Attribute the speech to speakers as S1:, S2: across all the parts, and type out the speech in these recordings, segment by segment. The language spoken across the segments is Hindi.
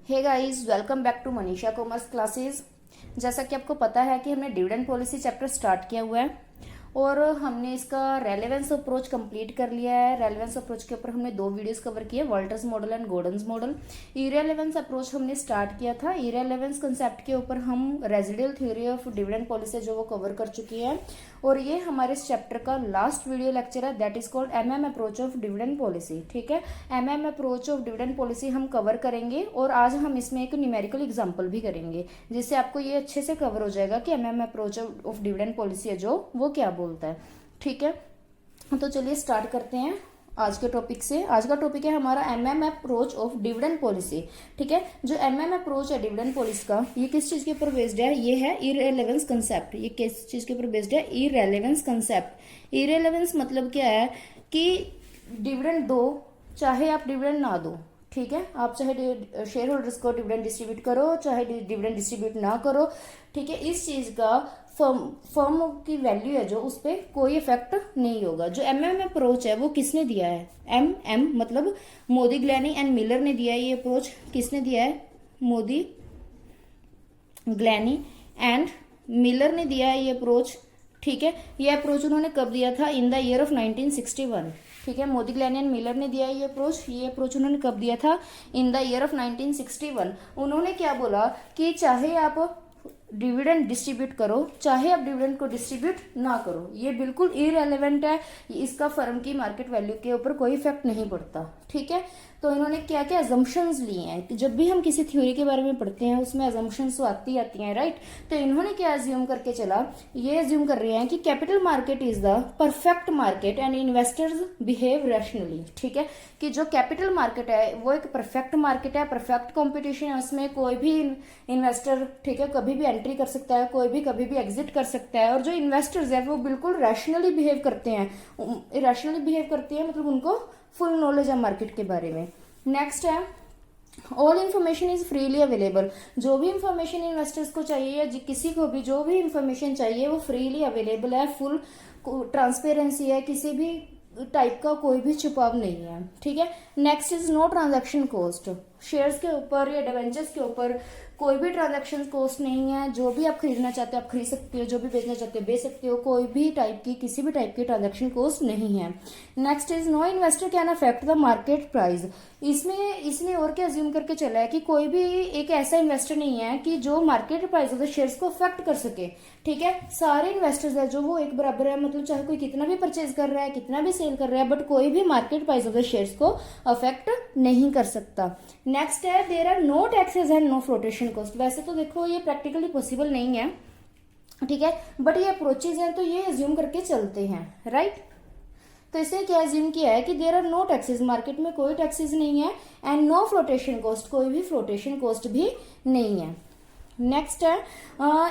S1: Hey guys, welcome back to Manisha commerce classes. जैसा कि आपको पता है कि हमने डिविडेंड पॉलिसी चैप्टर स्टार्ट किया हुआ है और हमने इसका रेलेवेंस अप्रोच कंप्लीट कर लिया है। रेलेवेंस अप्रोच के ऊपर हमने 2 वीडियोस कवर किए, Walter's model and Gordon's model. Irrelevance approach हमने स्टार्ट किया था। इरेलेवेंस कंसेप्ट के ऊपर हम residual theory of dividend policy जो वो कवर कर चुकी है और ये हमारे इस चैप्टर का लास्ट वीडियो लेक्चर है, that is called MM approach of dividend policy. ठीक है, MM approach of dividend policy हम कवर करेंगे और आज हम इसमें एक न्यूमेरिकल एग्जांपल भी करेंगे जिससे आपको ये अच्छे से कवर हो जाएगा कि MM approach of dividend policy है जो वो क्या बोलता है। ठीक है, तो चलिए स्टार्ट करते हैं आज के टॉपिक से। आज का टॉपिक है हमारा MM approach of dividend policy. ठीक है, जो एमएम अप्रोच है डिविडेंड पॉलिसी का, ये किस चीज के ऊपर बेस्ड है? ये है इररेलेवेंस कंसेप्ट। ये किस चीज के ऊपर बेस्ड है? इररेलेवेंस कंसेप्ट। इररेलेवेंस मतलब क्या है कि डिविडेंड दो चाहे आप डिविडेंड ना दो। ठीक है, आप चाहे शेयर होल्डर्स को डिविडेंड डिस्ट्रीब्यूट करो चाहे डिविडेंड डिस्ट्रीब्यूट ना करो। ठीक है, इस चीज का फर्म की वैल्यू है जो उस पर कोई इफेक्ट नहीं होगा। जो एमएम अप्रोच है वो किसने दिया है? एम मतलब मोदी, ग्लैनी एंड मिलर ने दिया है। ये अप्रोच किसने दिया है? मोदी, ग्लैनी एंड मिलर ने दिया है ये अप्रोच। ठीक है, ये अप्रोच उन्होंने कब दिया था? In the year of 1961। ठीक है, मोदी, ग्लैनी एंड मिलर ने दिया है ये अप्रोच। ये अप्रोच उन्होंने कब दिया था? In the year of 1961। उन्होंने क्या बोला कि चाहे आप डिविडेंड डिस्ट्रीब्यूट करो चाहे आप डिविडेंड को डिस्ट्रीब्यूट ना करो, ये बिल्कुल इररेलेवेंट है, इसका फर्म की मार्केट वैल्यू के ऊपर कोई इफेक्ट नहीं पड़ता। ठीक है, तो इन्होंने क्या क्या अजम्पशंस लिए हैं कि जब भी हम किसी थ्योरी के बारे में पढ़ते हैं उसमें अजम्पशंस तो आती हैं, राइट। तो इन्होंने क्या एज्यूम करके चला? ये एज्यूम कर रहे हैं कि capital market is the perfect market and investors behave rationally. ठीक है, कि जो कैपिटल मार्केट है वो एक परफेक्ट मार्केट है, परफेक्ट कॉम्पिटिशन है, उसमें कोई भी इन्वेस्टर, ठीक है, कभी भी एंट्री कर सकता है, कोई भी कभी भी एग्जिट कर सकता है। और जो इन्वेस्टर्स है वो बिल्कुल रैशनली बिहेव करते हैं। रैशनली बिहेव करते हैं मतलब उनको फुल नॉलेज है मार्केट के बारे में। नेक्स्ट है all information is freely available. जो भी इंफॉर्मेशन इन्वेस्टर्स को चाहिए या किसी को भी जो भी इंफॉर्मेशन चाहिए वो फ्रीली अवेलेबल है, फुल ट्रांसपेरेंसी है, किसी भी टाइप का कोई भी छुपाव नहीं है। ठीक है, next is no transaction cost. Shares के ऊपर या डिवेंचर्स के ऊपर कोई भी ट्रांजैक्शन कॉस्ट नहीं है। जो भी आप खरीदना चाहते हो आप खरीद सकते हो, जो भी बेचना चाहते हो बेच सकते हो, कोई भी टाइप की किसी भी टाइप की ट्रांजैक्शन कॉस्ट नहीं है। Next is no investor can affect the market price. इसने और क्या अज्यूम करके चला है कि कोई भी एक ऐसा इन्वेस्टर नहीं है कि जो market price of the shares को अफेक्ट कर सके। ठीक है, सारे इन्वेस्टर्स है जो वो एक बराबर है, मतलब चाहे कोई कितना भी परचेज कर रहा है कितना भी सेल कर रहा है, बट कोई भी market price of the shares को अफेक्ट नहीं कर सकता। नेक्स्ट है there are no taxes and no flotation cost. वैसे तो देखो ये प्रैक्टिकली पॉसिबल नहीं है, ठीक है, बट ये अप्रोचेज हैं तो ये एज्यूम करके चलते हैं, राइट। तो इसे क्या एज्यूम किया है कि there are no taxes, market में कोई टैक्सेस नहीं है, एंड नो फ्लोटेशन कॉस्ट, कोई भी फ्लोटेशन कॉस्ट भी नहीं है। नेक्स्ट है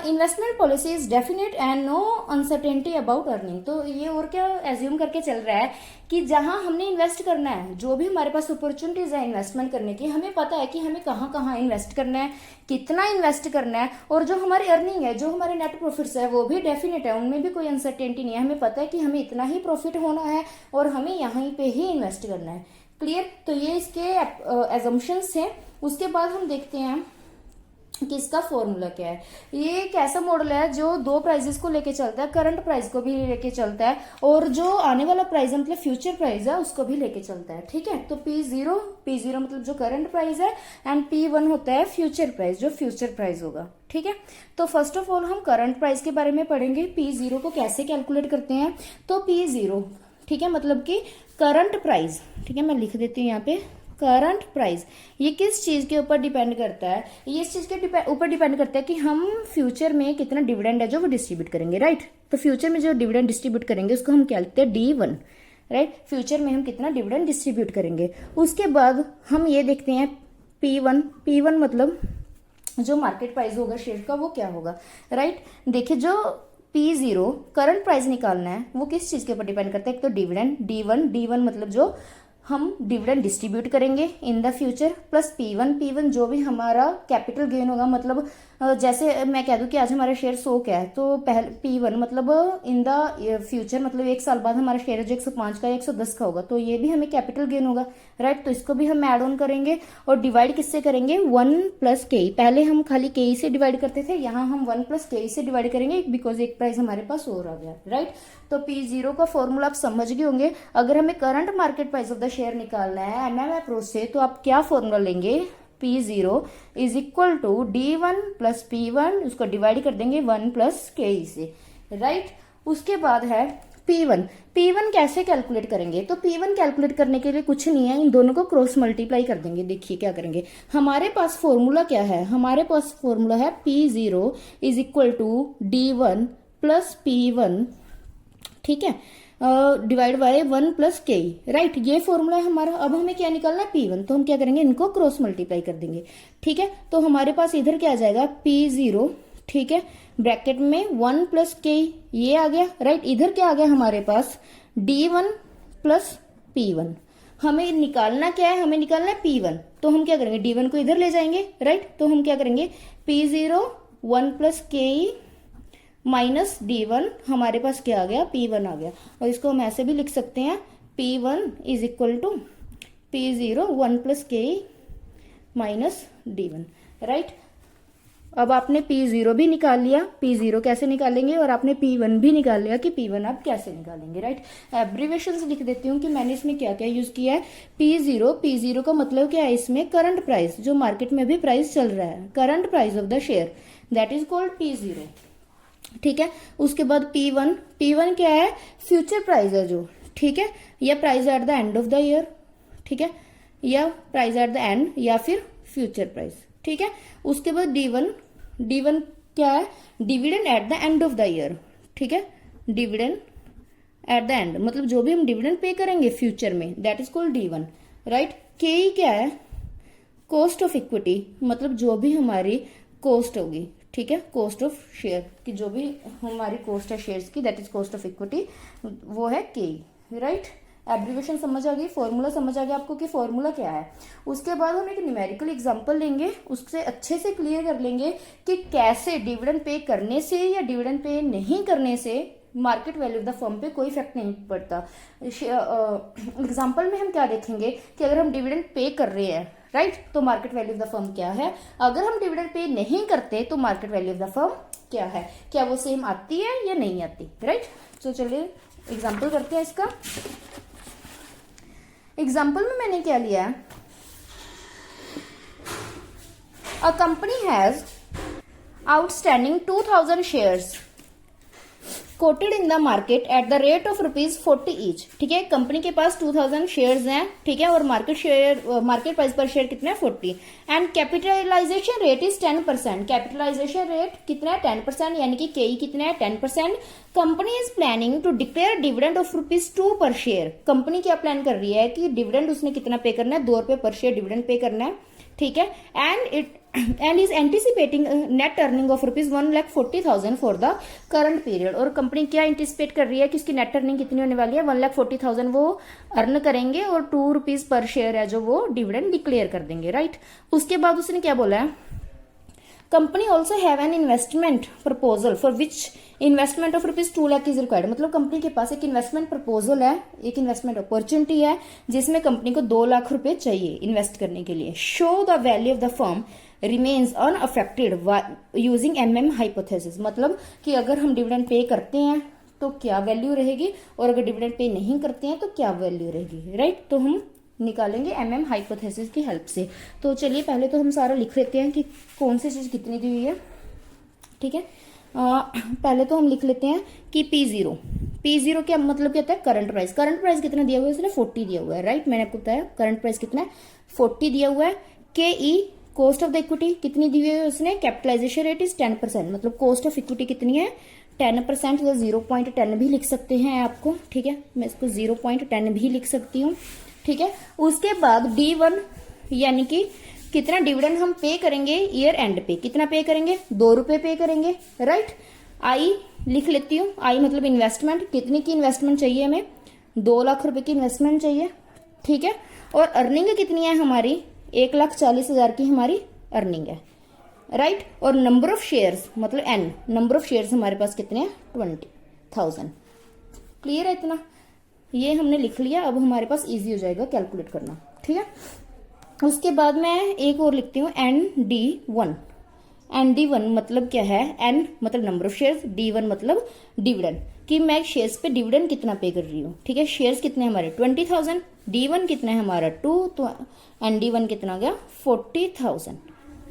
S1: investment policy is definite and no uncertainty about earning. तो ये और क्या एज्यूम करके चल रहा है कि जहां हमने इन्वेस्ट करना है, जो भी हमारे पास अपॉर्चुनिटीज है इन्वेस्टमेंट करने की, हमें पता है कि हमें कहाँ कहाँ इन्वेस्ट करना है, कितना इन्वेस्ट करना है, और जो हमारी अर्निंग है, जो हमारे नेट प्रॉफिट्स है वो भी डेफिनेट है, उनमें भी कोई अनसर्टेनिटी नहीं है। हमें पता है कि हमें इतना ही प्रॉफिट होना है और हमें यहाँ पे ही इन्वेस्ट करना है। क्लियर? तो ये इसके एजम्पशंस हैं। उसके बाद हम देखते हैं कि इसका फॉर्मूला क्या है। ये एक ऐसा मॉडल है जो दो प्राइजेस को लेके चलता है, करंट प्राइस को भी लेके चलता है और जो आने वाला प्राइस है मतलब फ्यूचर प्राइस है उसको भी लेके चलता है। ठीक है, तो P0 मतलब जो करंट प्राइस है एंड P1 होता है फ्यूचर प्राइस, जो फ्यूचर प्राइस होगा। ठीक है, तो फर्स्ट ऑफ ऑल हम करंट प्राइस के बारे में पढ़ेंगे। P0 को कैसे कैलकुलेट करते हैं? तो P0, ठीक है, मतलब कि करंट प्राइस। ठीक है, मैं लिख देती हूँ यहाँ पे करंट प्राइस। ये किस चीज के ऊपर डिपेंड करता है? ये इस चीज के ऊपर डिपेंड करता है कि हम फ्यूचर में कितना डिविडेंड है जो वो डिस्ट्रीब्यूट करेंगे, राइट। तो फ्यूचर में जो डिविडेंड डिस्ट्रीब्यूट करेंगे उसको हम क्या लिखते हैं? D1, right. फ्यूचर में हम कितना डिविडेंड डिस्ट्रीब्यूट करेंगे। उसके बाद हम ये देखते हैं P1 मतलब जो मार्केट प्राइस होगा शेयर का वो क्या होगा, राइट। देखिए जो P0 करंट प्राइस निकालना है वो किस चीज के ऊपर डिपेंड करता है? एक तो डिविडेंड D1 मतलब जो हम डिविडेंड डिस्ट्रीब्यूट करेंगे in the future, plus P1 जो भी हमारा कैपिटल गेन होगा, मतलब जैसे मैं कह दूं कि आज हमारा शेयर 100 का है, तो पहले P1 मतलब इन द फ्यूचर, मतलब 1 साल बाद हमारा शेयर जो 105 का या 110 का होगा, तो ये भी हमें कैपिटल गेन होगा, राइट। तो इसको भी हम ऐड ऑन करेंगे और डिवाइड किससे करेंगे, 1 प्लस KE। पहले हम खाली KE से डिवाइड करते थे, यहाँ हम 1 प्लस KE से डिवाइड करेंगे, बिकॉज एक प्राइस हमारे पास और आ गया, राइट। तो P0 का फॉर्मूला आप समझ गए होंगे। अगर हमें current market price of the share निकालना है MM अप्रोच से, तो आप क्या फॉर्मूला लेंगे, P0 is equal to D1 plus P1, उसको डिवाइड कर देंगे 1 प्लस KE से, राइट। उसके बाद है P1 कैसे कैलकुलेट करेंगे, तो P1 कैलकुलेट करने के लिए कुछ नहीं है, इन दोनों को क्रॉस मल्टीप्लाई कर देंगे। देखिए क्या करेंगे, हमारे पास फॉर्मूला क्या है, हमारे पास फॉर्मूला है P0 is equal to D1 plus P1, ठीक है, divide by 1 plus KE, right. ये फॉर्मूला है हमारा। अब हमें क्या निकालना है, P1, तो हम क्या करेंगे, इनको क्रॉस मल्टीप्लाई कर देंगे, ठीक है। तो हमारे पास इधर क्या आ जाएगा, P0, ठीक है, ब्रैकेट में 1 प्लस KE, ये आ गया, राइट। इधर क्या आ गया हमारे पास, D1 प्लस P1। हमें निकालना क्या है, हमें निकालना है P1, तो हम क्या करेंगे, D1 को इधर ले जाएंगे, राइट। तो हम क्या करेंगे, P0 1 plus KE minus D1, हमारे पास क्या आ गया, P1 आ गया। और इसको हम ऐसे भी लिख सकते हैं, P1 is equal to P0 1 plus KE minus D1, right. अब आपने P0 भी निकाल लिया, P0 कैसे निकालेंगे, और आपने P1 भी निकाल लिया कि P1 आप कैसे निकालेंगे, राइट। एब्रीवेशन लिख देती हूँ कि मैंने इसमें क्या क्या यूज किया है। P0 का मतलब क्या है, इसमें करंट प्राइस, जो मार्केट में भी प्राइस चल रहा है, current price of the share, that is called P0, ठीक है। उसके बाद P1 क्या है, फ्यूचर प्राइस है जो, ठीक है, या price at the end of the year, ठीक है, या प्राइस एट द एंड, या फिर फ्यूचर प्राइस, ठीक है। उसके बाद D1 क्या है, dividend at the end of the year, ठीक है, डिविडेंड एट द एंड, मतलब जो भी हम डिविडेंड पे करेंगे फ्यूचर में, that is called D1, right. KE क्या है, कॉस्ट ऑफ इक्विटी, मतलब जो भी हमारी कॉस्ट होगी, ठीक है, कॉस्ट ऑफ शेयर की, जो भी हमारी कॉस्ट है शेयर्स की, that is cost of equity, वो है KE, राइट। एब्रीवेशन समझ आ गई, फॉर्मूला समझ आ गया आपको कि फॉर्मूला क्या है। उसके बाद हम एक न्यूमेरिकल एग्जांपल लेंगे, उससे अच्छे से क्लियर कर लेंगे कि कैसे डिविडेंड पे करने से या डिविडेंड पे नहीं करने से market value of the firm पे कोई इफेक्ट नहीं पड़ता। एग्जांपल में हम क्या देखेंगे कि अगर हम डिविडेंड पे कर रहे हैं, राइट, तो market value of the firm क्या है, अगर हम डिविडेंड पे नहीं करते तो market value of the firm क्या है, क्या वो सेम आती है या नहीं आती, राइट। तो चलिए एग्जांपल करते हैं इसका। एग्जाम्पल में मैंने क्या लिया है, a company has outstanding 2000 shares quoted in the market at the rate of ₹40 each, ठीक है। कंपनी के पास 2000 शेयर्स हैं, ठीक है, और मार्केट प्राइस पर शेयर कितना है, 40, and capitalisation rate is 10%। Capitalisation rate कितना है, 10%, यानी कि KE कितना है, 10%। Company is planning to declare dividend of ₹2 पर शेयर। कंपनी क्या प्लान कर रही है कि डिविडेंड उसने कितना पे करना है, ₹2 पर शेयर डिविडेंड पे करना है, ठीक है। And is anticipating net earning of ₹1,40,000 for the current period. और कंपनी क्या एंटिसिपेट कर रही है कि उसकी नेट अर्निंग कितनी होने वाली है, 1,40,000 वो अर्न करेंगे, और ₹2 पर शेयर है जो वो डिविडेंड डिक्लेयर कर देंगे, राइट। उसके बाद उसने क्या बोला है, company also have an investment proposal for which investment of ₹2 lakh is required. मतलब कंपनी के पास एक इन्वेस्टमेंट प्रपोजल है, एक इन्वेस्टमेंट अपॉर्चुनिटी है, जिसमें कंपनी को ₹2 लाख चाहिए इन्वेस्ट करने के लिए। Show the value of the firm remains unaffected using MM hypothesis, मतलब कि अगर हम डिविडेंड पे करते हैं तो क्या वैल्यू रहेगी, और अगर डिविडेंड पे नहीं करते हैं तो क्या वैल्यू रहेगी, राइट। तो हम निकालेंगे MM हाइपोथेसिस की हेल्प से। तो चलिए पहले तो हम सारा लिख लेते हैं कि कौन सी चीज कितनी दी हुई है, ठीक है। पहले तो हम लिख लेते हैं कि P0 क्या मतलब क्या होता है, करंट प्राइस। करंट प्राइस कितना दिया हुआ है, इसने 40 दिया हुआ है, राइट। मैंने आपको बताया करंट प्राइस कितना है, 40 दिया हुआ है। KE cost of the equity कितनी दी हुई है उसने, कैपिटलाइजेशन रेट इज 10%, मतलब कॉस्ट ऑफ इक्विटी कितनी है, 10%, या 0.10 भी लिख सकते हैं आपको, ठीक है। मैं इसको 0.10 भी लिख सकती हूँ, ठीक है। उसके बाद D1 यानी कि कितना डिविडेंड हम पे करेंगे ईयर एंड पे, कितना पे करेंगे, ₹2 पे करेंगे, राइट। I लिख लेती हूँ, I मतलब इन्वेस्टमेंट, कितने की इन्वेस्टमेंट चाहिए हमें, ₹2 लाख की इन्वेस्टमेंट चाहिए, ठीक है। और अर्निंग कितनी है हमारी, 1,40,000 की हमारी अर्निंग है, राइट। और नंबर ऑफ शेयर्स मतलब एन, नंबर ऑफ शेयर्स हमारे पास कितने हैं, 20,000। क्लियर है इतना, ये हमने लिख लिया। अब हमारे पास इजी हो जाएगा कैलकुलेट करना, ठीक है। उसके बाद मैं एक और लिखती हूँ ND1। ND1 मतलब क्या है, N मतलब नंबर ऑफ शेयर्स, D1 मतलब डिविडेंड, कि मैं शेयर्स पे डिविडेंड कितना पे कर रही हूँ, ठीक है। शेयर्स कितने हमारे 20,000, D1 कितना है हमारा 2, तो ND1 कितना हो गया 40,000,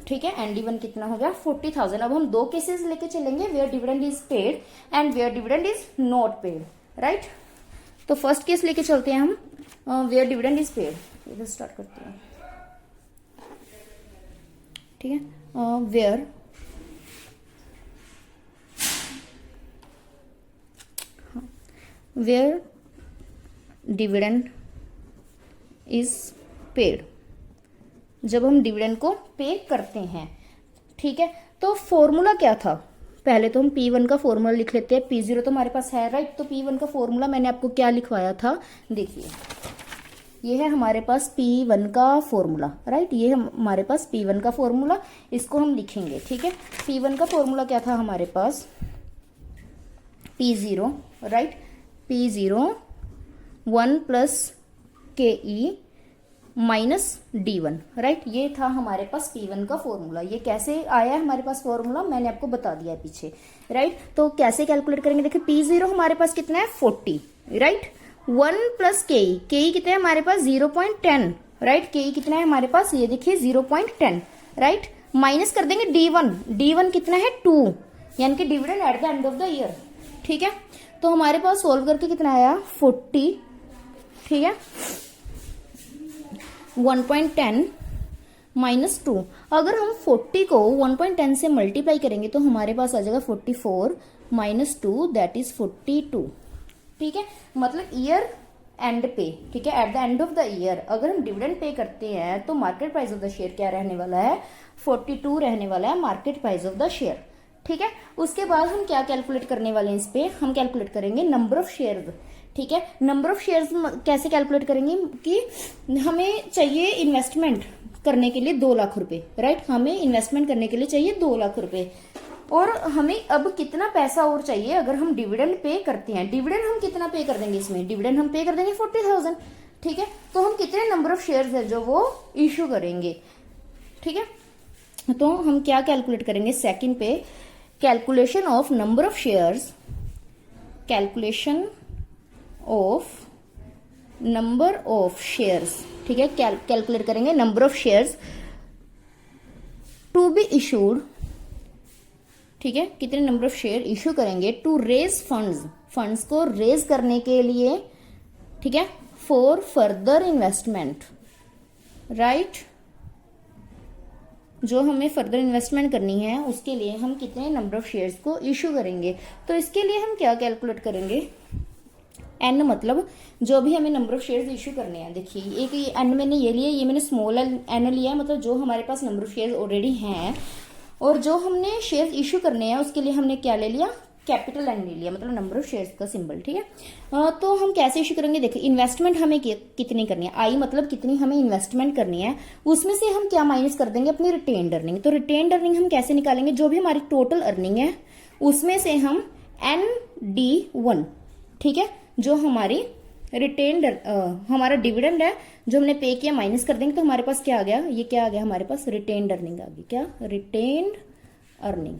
S1: ठीक है। ND1 कितना हो गया 40,000। अब हम दो केसेस लेके चलेंगे, where dividend is paid and where dividend is not paid, right. तो फर्स्ट केस लेके चलते हैं हम, वेयर डिविडेंड इज पेड। इधर स्टार्ट करते हैं, ठीक है। Where where dividend is paid, जब हम डिविडेंड को पे करते हैं, ठीक है। तो फॉर्मूला क्या था, पहले तो हम P1 का फॉर्मूला लिख लेते हैं। P0 तो हमारे पास है, राइट। तो P1 का फॉर्मूला मैंने आपको क्या लिखवाया था, देखिए ये है हमारे पास P1 का फॉर्मूला, राइट। ये हमारे पास P1 का फॉर्मूला, इसको हम लिखेंगे, ठीक है। P1 का फॉर्मूला क्या था हमारे पास, P0, right. P0 1 plus KE minus D1, right. ये था हमारे पास P1 का फॉर्मूला। ये कैसे आया है हमारे पास फॉर्मूला, मैंने आपको बता दिया पीछे, राइट। तो कैसे कैलकुलेट करेंगे, देखिए P0 हमारे पास कितना है 40, राइट। 1 प्लस KE, KE कितना है हमारे पास 0.10, राइट। KE कितना है हमारे पास, ये देखिए 0.10, राइट। माइनस कर देंगे D1, D1 कितना है 2, यानी कि dividend at the end of the year, ठीक है। तो हमारे पास सोल्व करके कितना आया 40, ठीक है। 1.10 माइनस 2, अगर हम 40 को 1.10 से मल्टीप्लाई करेंगे तो हमारे पास आ जाएगा 44 माइनस 2 दैट इज 42, ठीक है। मतलब ईयर एंड पे, ठीक है, at the end of the year अगर हम डिविडेंड पे करते हैं तो market price of the share क्या रहने वाला है, 42 रहने वाला है market price of the share, ठीक है। उसके बाद हम क्या कैलकुलेट करने वाले हैं, इस पे हम कैलकुलेट करेंगे नंबर ऑफ शेयर्स, ठीक है। नंबर ऑफ शेयर्स कैसे कैलकुलेट करेंगे कि हमें चाहिए इन्वेस्टमेंट करने के लिए 2 लाख रुपए, राइट। हमें इन्वेस्टमेंट करने के लिए चाहिए 2 लाख रुपए, और हमें अब कितना पैसा और चाहिए अगर हम डिविडेंड पे करते हैं। डिविडेंड हम कितना पे कर देंगे, इसमें डिविडेंड हम पे कर देंगे 40,000, ठीक है। तो हम कितने नंबर ऑफ शेयर्स है जो वो इश्यू करेंगे, ठीक है। तो हम क्या कैलकुलेट करेंगे, सेकंड पे calculation of number of shares, calculation of number of shares, ठीक है। कैलकुलेट करेंगे number of shares to be issued, ठीक है। कितने नंबर ऑफ शेयर इशू करेंगे टू रेज फंड्स, फंड्स को रेज करने के लिए, ठीक है, फॉर फर्दर इन्वेस्टमेंट, राइट। जो हमें फर्दर इन्वेस्टमेंट करनी है उसके लिए हम कितने नंबर ऑफ शेयर्स को इशू करेंगे। तो इसके लिए हम क्या कैलकुलेट करेंगे, एन मतलब जो भी हमें नंबर ऑफ शेयर्स इशू करने हैं। देखिए एक एन मैंने ये लिया, ये मैंने स्मॉल एन लिया है, मतलब जो हमारे पास नंबर ऑफ शेयर्स ऑलरेडी हैं, और जो हमने शेयर्स इशू करने हैं उसके लिए हमने क्या ले लिया, कैपिटल एन ले लिया, मतलब नंबर ऑफ शेयर्स का सिंबल, ठीक है। तो हम कैसे इशू करेंगे, देखिए इन्वेस्टमेंट हमें कितनी करनी है, आई मतलब कितनी हमें इन्वेस्टमेंट करनी है, उसमें से हम क्या माइनस कर देंगे, अपनी रिटेन्ड अर्निंग। तो रिटेन्ड अर्निंग हम कैसे निकालेंगे, जो भी हमारी टोटल अर्निंग है उसमें से हम ND1, ठीक है, जो हमारी रिटेन्ड हमारा डिविडेंड है जो हमने पे किया माइनस कर देंगे, तो हमारे पास क्या आ गया, ये क्या आ गया हमारे पास, रिटेन्ड अर्निंग आ गई, क्या, रिटेन्ड अर्निंग,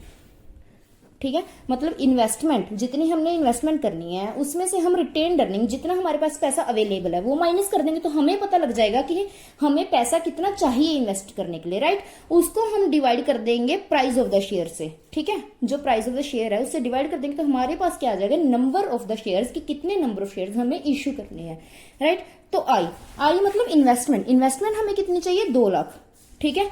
S1: ठीक है। मतलब इन्वेस्टमेंट जितनी हमने इन्वेस्टमेंट करनी है उसमें से हम रिटेन्ड अर्निंग जितना हमारे पास पैसा अवेलेबल है वो माइनस कर देंगे, तो हमें पता लग जाएगा कि हमें पैसा कितना चाहिए इन्वेस्ट करने के लिए, राइट। उसको हम डिवाइड कर देंगे प्राइस ऑफ द शेयर से, ठीक है। जो प्राइस ऑफ द शेयर है उससे डिवाइड कर देंगे तो हमारे पास क्या आ जाएगा, नंबर ऑफ द शेयर्स कि कितने नंबर ऑफ शेयर्स हमें इश्यू करने हैं, राइट। तो आई मतलब इन्वेस्टमेंट, इन्वेस्टमेंट हमें कितनी चाहिए 2 लाख, ठीक है।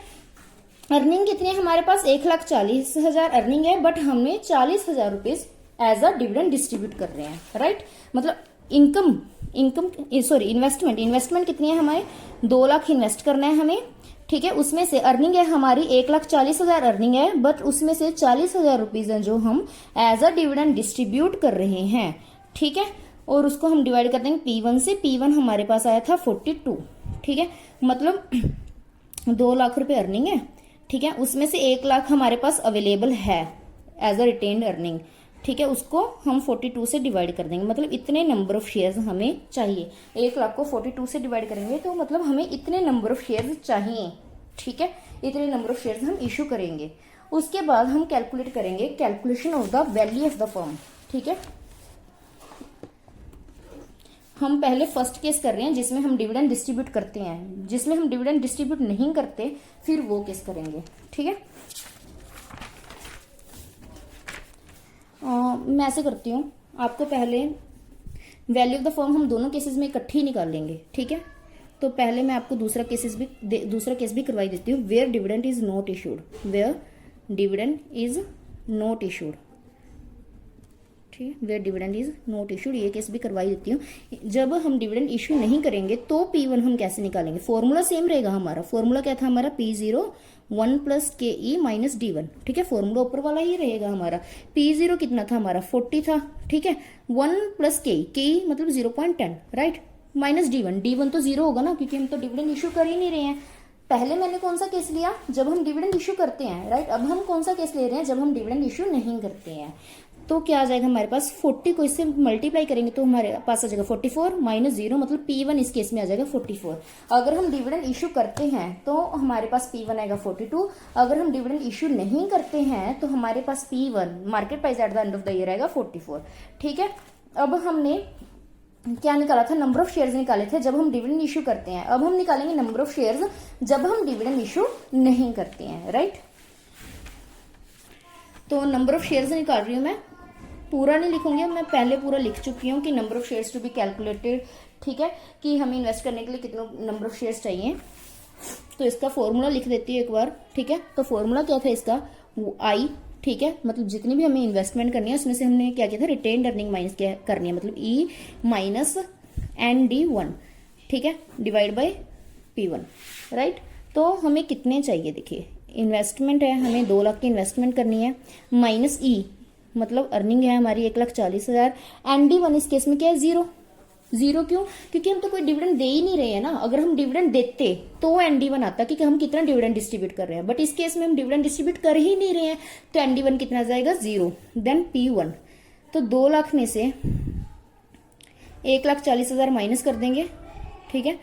S1: अर्निंग कितनी है हमारे पास, 1,40,000 अर्निंग है, बट हमने 40,000 rupees as a dividend distribute कर रहे हैं, राइट। मतलब इन्वेस्टमेंट कितनी है, हमें 2 लाख इन्वेस्ट करना है हमें, ठीक है। उसमें से अर्निंग है हमारी 1,40,000 अर्निंग है, बट उसमें से 40,000 रुपीज है जो हम एज अ डिविडेंड डिस्ट्रीब्यूट कर रहे हैं, ठीक है। और उसको हम डिवाइड कर देंगे P1 से। P1 हमारे पास आया था 42, ठीक है, मतलब 2 लाख रुपए अर्निंग है, ठीक है, उसमें से 1 लाख हमारे पास अवेलेबल है एज अ रिटेन्ड अर्निंग, ठीक है, उसको हम 42 से डिवाइड कर देंगे, मतलब इतने नंबर ऑफ शेयर्स हमें चाहिए। 1 लाख को 42 से डिवाइड करेंगे तो मतलब हमें इतने नंबर ऑफ शेयर्स चाहिए, ठीक है, इतने नंबर ऑफ शेयर्स हम इशू करेंगे। उसके बाद हम कैलकुलेट करेंगे calculation of the value of the firm, ठीक है। हम पहले फर्स्ट केस कर रहे हैं जिसमें हम डिविडेंड डिस्ट्रीब्यूट करते हैं, जिसमें हम डिविडेंड डिस्ट्रीब्यूट नहीं करते फिर वो केस करेंगे, ठीक है। मैं ऐसे करती हूँ, आपको पहले वैल्यू ऑफ द फर्म हम दोनों केसेस में इकट्ठी ही निकाल लेंगे, ठीक है। तो पहले मैं आपको दूसरा केस भी करवाई देती हूँ, where dividend is not issued, where dividend is not issued, ठीक है, where dividend is not issued, ये केस भी करवाई देती हूँ। जब हम डिविडेंड इशू नहीं करेंगे तो P1 हम कैसे निकालेंगे, फॉर्मूला सेम रहेगा हमारा। फॉर्मूला क्या था हमारा, P0 1 + KE - D1, ठीक है, फॉर्मूला ऊपर वाला ही रहेगा हमारा। P0 कितना था हमारा 40 था, ठीक है, 1 + KE मतलब 0.10, राइट, माइनस D1 तो 0 होगा ना, क्योंकि हम तो डिविडेंड इशू कर ही नहीं रहे हैं। पहले मैंने कौन सा केस लिया, जब हम डिविडेंड इशू करते हैं, राइट। अब हम कौन सा केस ले रहे हैं, जब हम डिविडेंड इशू नहीं करते हैं। तो क्या आ जाएगा हमारे पास 40 को इससे मल्टीप्लाई करेंगे तो हमारे पास आ जाएगा 44 - 0, मतलब P1 इस केस में आ जाएगा 44। अगर हम डिविडेंड इशू करते हैं तो हमारे पास P1 आएगा 42। अगर हम डिविडेंड इशू नहीं करते हैं तो हमारे पास P1 market price at the end of the year आएगा 44, ठीक है। अब हमने क्या निकाला था, नंबर ऑफ शेयर्स निकाले थे जब हम डिविडेंड इशू करते हैं। अब हम निकालेंगे नंबर ऑफ शेयर्स जब हम डिविडेंड इशू नहीं करते हैं, राइट। तो नंबर ऑफ शेयर्स निकाल रही हूं मैं, पूरा नहीं लिखूंगी, मैं पहले पूरा लिख चुकी हूँ कि number of shares to be calculated, ठीक है, कि हमें इन्वेस्ट करने के लिए कितने नंबर ऑफ शेयर्स चाहिए। तो इसका फॉर्मूला लिख देती हूँ एक बार, ठीक है। तो फॉर्मूला क्या था इसका, I, ठीक है, मतलब जितनी भी हमें इन्वेस्टमेंट करनी है उसमें से हमने क्या किया था, रिटेन्ड अर्निंग माइनस क्या करनी है, मतलब E - ND1, ठीक है, डिवाइड बाय P1, राइट। तो हमें कितने चाहिए, देखिए इन्वेस्टमेंट है, हमें 2 लाख की इन्वेस्टमेंट करनी है, माइनस E मतलब अर्निंग है हमारी 1,40,000, ND1 इस केस में क्या है 0 क्यों, क्योंकि हम तो कोई डिविडेंड दे ही नहीं रहे हैं ना। अगर हम डिविडेंड देते तो ND1 आता कि हम कितना डिविडेंड डिस्ट्रीब्यूट कर रहे हैं, बट इस केस में हम डिविडेंड डिस्ट्रीब्यूट कर ही नहीं रहे हैं, तो ND1 कितना जाएगा 0। देन P1, तो 2 लाख में से 1,40,000 माइनस कर देंगे, ठीक है।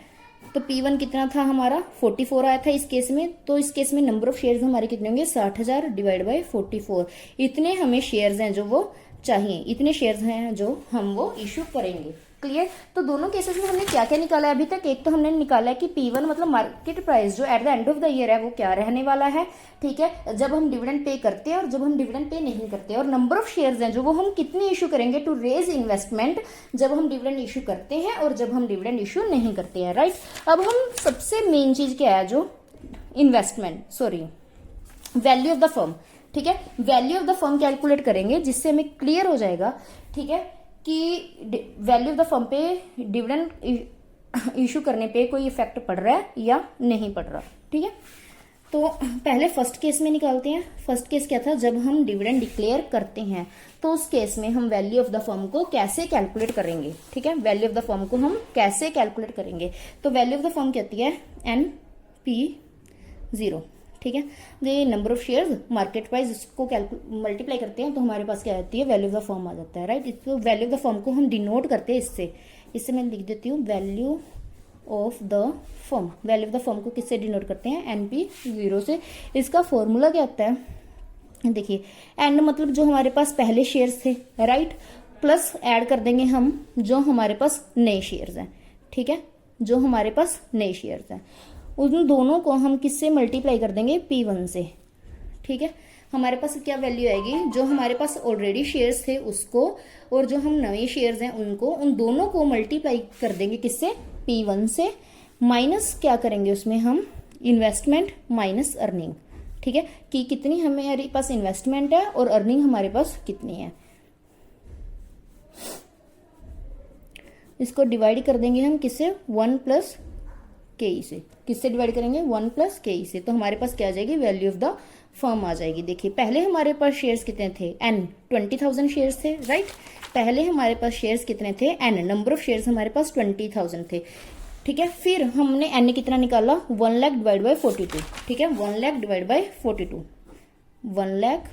S1: तो P1 कितना था हमारा 44 आया था इस केस में। तो इस केस में नंबर ऑफ शेयर्स हमारे कितने होंगे 60,000 डिवाइड बाय 44, इतने हमें शेयर्स हैं जो वो चाहिए, इतने शेयर्स हैं जो हम वो इशू करेंगे। क्लियर। तो दोनों केसेस में हमने क्या क्या निकाला है अभी तक, एक तो हमने निकाला है कि P1 मतलब मार्केट प्राइस जो at the end of the year है वो क्या रहने वाला है, ठीक है, जब हम डिविडेंड पे करते हैं और जब हम डिविडेंड पे नहीं करते, और नंबर ऑफ शेयर्स हैं जो वो हम कितने इशू करेंगे टू रेज इन्वेस्टमेंट जब हम डिविडेंड इशू करते हैं और जब हम डिविडेंड इशू नहीं करते हैं, राइट। अब हम सबसे मेन चीज क्या है जो वैल्यू ऑफ द फर्म, ठीक है, value of the firm calculate करेंगे जिससे हमें क्लियर हो जाएगा, ठीक है, कि वैल्यू ऑफ द फर्म पे डिविडेंड इशू करने पे कोई इफेक्ट पड़ रहा है या नहीं पड़ रहा, ठीक है। तो पहले फर्स्ट केस में निकालते हैं। फर्स्ट केस क्या था, जब हम डिविडेंड डिक्लेयर करते हैं तो उस केस में हम वैल्यू ऑफ द फर्म को कैसे कैलकुलेट करेंगे, ठीक है, वैल्यू ऑफ द फर्म को हम कैसे कैलकुलेट करेंगे। तो वैल्यू ऑफ द फर्म कहती है NP0, ठीक है, ये number of shares market price इसको मल्टीप्लाई करते हैं तो हमारे पास क्या आती है वैल्यू ऑफ द फर्म आ जाता है, राइट। इसको वैल्यू ऑफ द फर्म को हम डिनोट करते हैं इससे मैं लिख देती हूँ value of the firm. Value of the firm को किससे डिनोट करते हैं NP0 से। इसका फॉर्मूला क्या होता है, देखिए एंड मतलब जो हमारे पास पहले शेयर्स थे, राइट, प्लस ऐड कर देंगे हम जो हमारे पास नए शेयर्स हैं, ठीक है, जो हमारे पास नए शेयर्स हैं उन दोनों को हम किससे मल्टीप्लाई कर देंगे P1 से, ठीक है। हमारे पास क्या वैल्यू आएगी, जो हमारे पास ऑलरेडी शेयर्स थे उसको और जो हम नए शेयर्स हैं उनको, उन दोनों को मल्टीप्लाई कर देंगे किससे P1 से, माइनस क्या करेंगे उसमें हम इन्वेस्टमेंट माइनस अर्निंग, ठीक है, कि कितनी हमारे पास इन्वेस्टमेंट है और अर्निंग हमारे पास कितनी है। इसको डिवाइड कर देंगे हम किससे 1 + के ई से। किससे डिवाइड करेंगे? 1 प्लस के ई से। तो हमारे पास क्या आ जाएगी? वैल्यू ऑफ द फर्म आ जाएगी। देखिए पहले हमारे पास शेयर्स कितने थे? n, 20,000 शेयर्स थे, राइट। पहले हमारे पास शेयर्स कितने थे? n, नंबर ऑफ शेयर्स हमारे पास 20,000 थे, ठीक है। फिर हमने n कितना निकाला? 1 लाख डिवाइड बाई 42, ठीक है। 1 lakh divide by 42, 1 lakh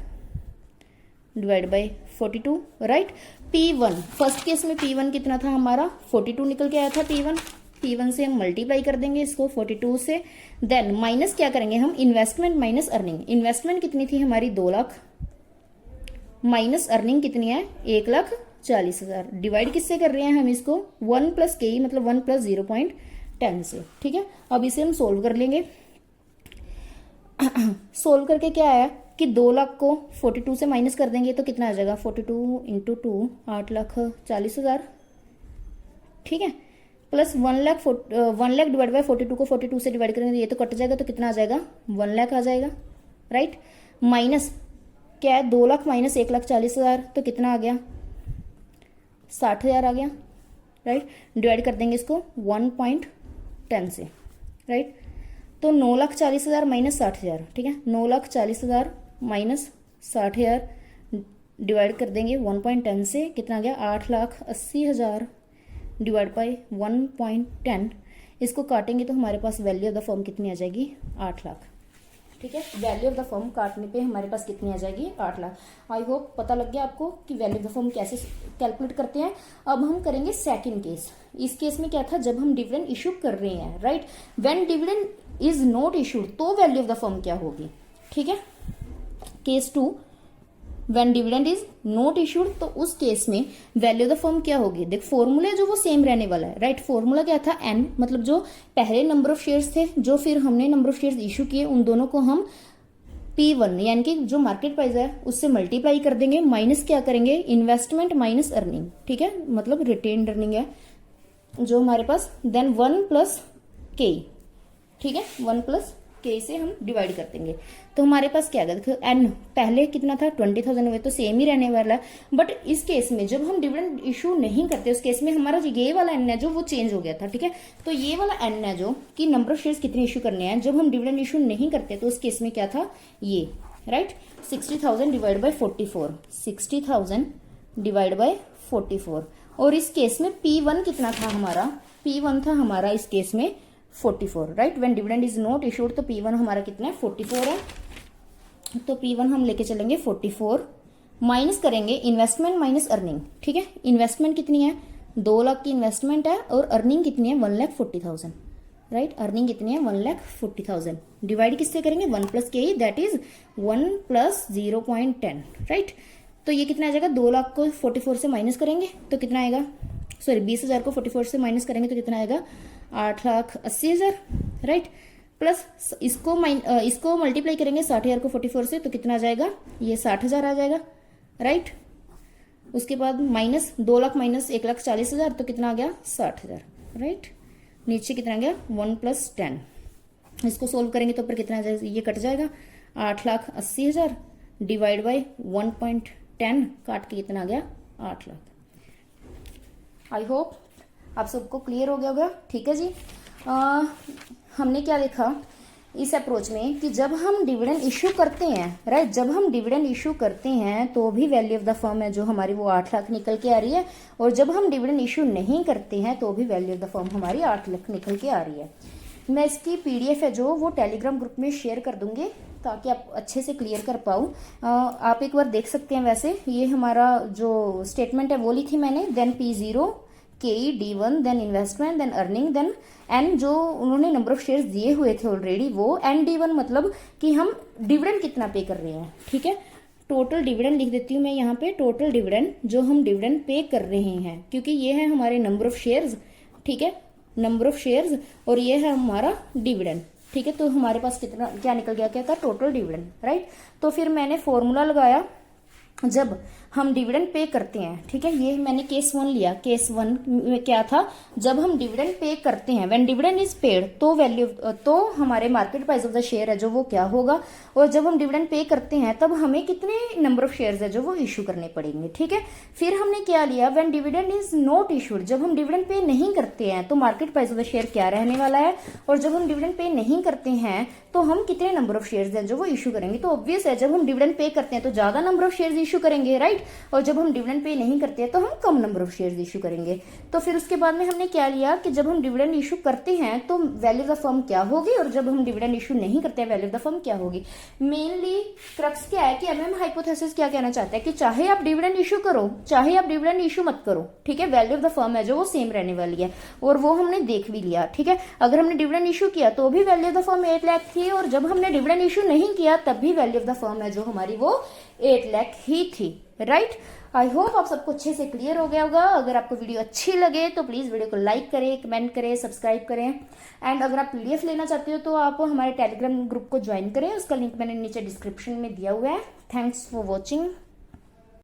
S1: divide by 42, right. P1, first case में P1 कितना था हमारा? 42 निकल के आया था P1। P1 से हम मल्टीप्लाई कर देंगे इसको 42 से। देन माइनस क्या करेंगे हम? Investment minus earning. इन्वेस्टमेंट कितनी थी हमारी? 2 लाख, माइनस अर्निंग कितनी है? 1,40,000। डिवाइड किससे कर रहे हैं हम इसको? 1 प्लस के ई, मतलब 1 प्लस 0.10 से, ठीक है। अब इसे हम सोल्व कर लेंगे। सोल्व करके क्या आया कि 2 लाख को 42 से माइनस कर देंगे तो कितना आ जाएगा? 42 इंटू 2, 8,40,000, ठीक है। प्लस 1 लाख डिवाइड बाई 42 को 42 से डिवाइड करेंगे, ये तो कट जाएगा, तो कितना आ जाएगा? 1 लाख आ जाएगा, राइट। माइनस क्या है? 2 लाख माइनस 1,40,000, तो कितना आ गया? 60,000 आ गया, राइट। डिवाइड कर देंगे इसको 1.10 से, राइट। तो 9,40,000 माइनस 60,000, ठीक है। 9,40,000 माइनस 60,000 डिवाइड कर देंगे 1.10 से, कितना आ गया? 8,80,000 डिवाइड बाई 1.10। इसको काटेंगे तो हमारे पास वैल्यू ऑफ द फर्म कितनी आ जाएगी? 8 लाख, ठीक है। वैल्यू ऑफ द फर्म काटने पे हमारे पास कितनी आ जाएगी? 8 लाख। आई होप पता लग गया आपको कि वैल्यू ऑफ द फर्म कैसे कैलकुलेट करते हैं। अब हम करेंगे सेकंड केस। इस केस में क्या था? जब हम डिविडेंड इशू कर रहे हैं, right. When dividend is not issued, तो वैल्यू ऑफ द फर्म क्या होगी? ठीक है। Case 2, when dividend is not issued, तो उस केस में वैल्यू ऑफ द फर्म क्या होगी? देख फॉर्मूला जो वो सेम रहने वाला है, राइट। फॉर्मूला क्या था? n, मतलब जो पहले नंबर ऑफ शेयर्स थे, जो फिर हमने नंबर ऑफ शेयर्स इशू किए, उन दोनों को हम P1 यानी कि जो मार्केट प्राइस है उससे मल्टीप्लाई कर देंगे। माइनस क्या करेंगे? इन्वेस्टमेंट माइनस अर्निंग, ठीक है, मतलब रिटेन्ड अर्निंग है जो हमारे पास। देन 1 प्लस के, ठीक है, 1 प्लस के से हम डिवाइड कर देंगे। तो हमारे पास क्या है? n पहले कितना था? 20,000 हुए, तो सेम ही रहने वाला है। बट इस केस में जब हम डिविडेंड इशू नहीं करते, उस केस में हमारा जो ये वाला n है जो वो चेंज हो गया था, ठीक है। तो ये वाला n है जो कि नंबर ऑफ शेयर्स कितने इशू करने हैं, जब हम डिविडेंड इशू नहीं करते तो उस केस में क्या था? ये, right. 60,000 divide by 44, 60,000 divide by 44। और इस केस में P1 कितना था हमारा? P1 था हमारा इस केस में 44, right. When dividend is not issued, तो P1 हमारा कितना है? 44 है। तो P1 हम लेके चलेंगे 44, माइनस करेंगे इन्वेस्टमेंट माइनस अर्निंग, ठीक है। इन्वेस्टमेंट कितनी है? 2 लाख की इन्वेस्टमेंट है, और अर्निंग कितनी है? 1,40,000, राइट। अर्निंग कितनी है? 1,40,000। डिवाइड किससे करेंगे? 1 प्लस के, दैट इज 1 प्लस 0.10, राइट। तो ये कितना आ जाएगा? 2 लाख को 44 से माइनस करेंगे तो कितना आएगा? सॉरी, 20,000 को 44 से माइनस करेंगे तो कितना आएगा? 8,80,000, राइट। प्लस इसको मल्टीप्लाई करेंगे 60,000 को 44 से, तो कितना आ जाएगा? ये 60,000 आ जाएगा, राइट। उसके बाद माइनस 2 लाख माइनस 1,40,000, तो कितना आ गया? 60,000, राइट। नीचे कितना आ गया? 1 प्लस 10। इसको सोल्व करेंगे तो ऊपर कितना आ जाएगा? ये कट जाएगा, 8,80,000 डिवाइड बाई 1.10, काट के कितना आ गया? 8 लाख। आई होप आप सबको क्लियर हो गया होगा, ठीक है जी। हमने क्या देखा इस अप्रोच में कि जब हम डिविडेंड इशू करते हैं, राइट, जब हम डिविडेंड इशू करते हैं तो भी वैल्यू ऑफ द फर्म है जो हमारी वो 8 लाख निकल के आ रही है, और जब हम डिविडेंड इशू नहीं करते हैं तो भी वैल्यू ऑफ द फर्म हमारी 8 लाख निकल के आ रही है। मैं इसकी PDF है जो वो टेलीग्राम ग्रुप में शेयर कर दूंगी ताकि आप अच्छे से क्लियर कर पाऊँ। आप एक बार देख सकते हैं। वैसे ये हमारा जो स्टेटमेंट है वो लिखी मैंने, then P0 KE D1, then investment, then earning, then N जो उन्होंने नंबर ऑफ शेयर्स दिए हुए थे ऑलरेडी वो, एन D1 मतलब कि हम डिविडेंड कितना पे कर रहे हैं, ठीक है। टोटल डिविडेंड लिख देती हूँ मैं यहाँ पे, टोटल डिविडेंड जो हम डिविडेंड पे कर रहे हैं, क्योंकि ये है हमारे नंबर ऑफ शेयर्स, ठीक है, नंबर ऑफ शेयर्स, और ये है हमारा डिविडेंड, ठीक है। तो हमारे पास कितना क्या निकल गया? क्या था? Total dividend, right. तो फिर मैंने फॉर्मूला लगाया, जब हम डिविडेंड पे करते हैं, ठीक है, ये मैंने केस 1 लिया। केस 1 में क्या था, जब हम डिविडेंड पे करते हैं, व्हेन डिविडेंड इज पेड, तो हमारे market price of the share है जो वो क्या होगा, और जब हम डिविडेंड पे करते हैं तब हमें कितने नंबर ऑफ शेयर्स है जो वो इशू करने पड़ेंगे, ठीक है। फिर हमने क्या लिया, when dividend is not issued, जब हम डिविडेंड पे नहीं करते हैं तो market price of the share क्या रहने वाला है, और जब हम डिविडेंड पे नहीं करते हैं तो हम कितने नंबर ऑफ शेयर्स हैं जो वो इशू करेंगे। तो ऑब्वियस है, जब हम डिविडेंड पे करते हैं तो ज्यादा नंबर ऑफ शेयर्स इशू करेंगे, राइट, और जब हम डिविडेंड पे नहीं करते हैं तो हम कम नंबर ऑफ शेयर्स इशू करेंगे। तो फिर उसके बाद में हमने क्या लिया कि जब हम डिविडेंड इशू करते हैं तो वैल्यू ऑफ द फर्म क्या होगी, और जब हम डिविडेंड इशू नहीं करते हैं वैल्यू ऑफ द फर्म क्या होगी। मेनली क्रक्स क्या है कि एमएम हाइपोथेसिस क्या कहना चाहता है कि चाहे आप डिविडेंड इशू करो चाहे आप डिविडेंड इशू मत करो, ठीक है, वैल्यू ऑफ द फर्म है जो वो सेम रहने वाली है, और वो हमने देख भी लिया, ठीक है। अगर हमने डिविडेंड इशू किया तो भी value of the firm 8 lakh थी, और जब हमने डिविडेंड इशू नहीं किया तब भी वैल्यू ऑफ द फर्म है जो हमारी वो 8 लाख ही थी, राइट। आई होप आप सबको अच्छे से क्लियर हो गया होगा। अगर आपको वीडियो अच्छी लगे तो प्लीज वीडियो को लाइक करें, कमेंट करें, सब्सक्राइब करें, एंड अगर आप पीडीएफ लेना चाहते हो तो आप हमारे टेलीग्राम ग्रुप को ज्वाइन करें, उसका लिंक मैंने नीचे डिस्क्रिप्शन में दिया हुआ है। Thanks for watching.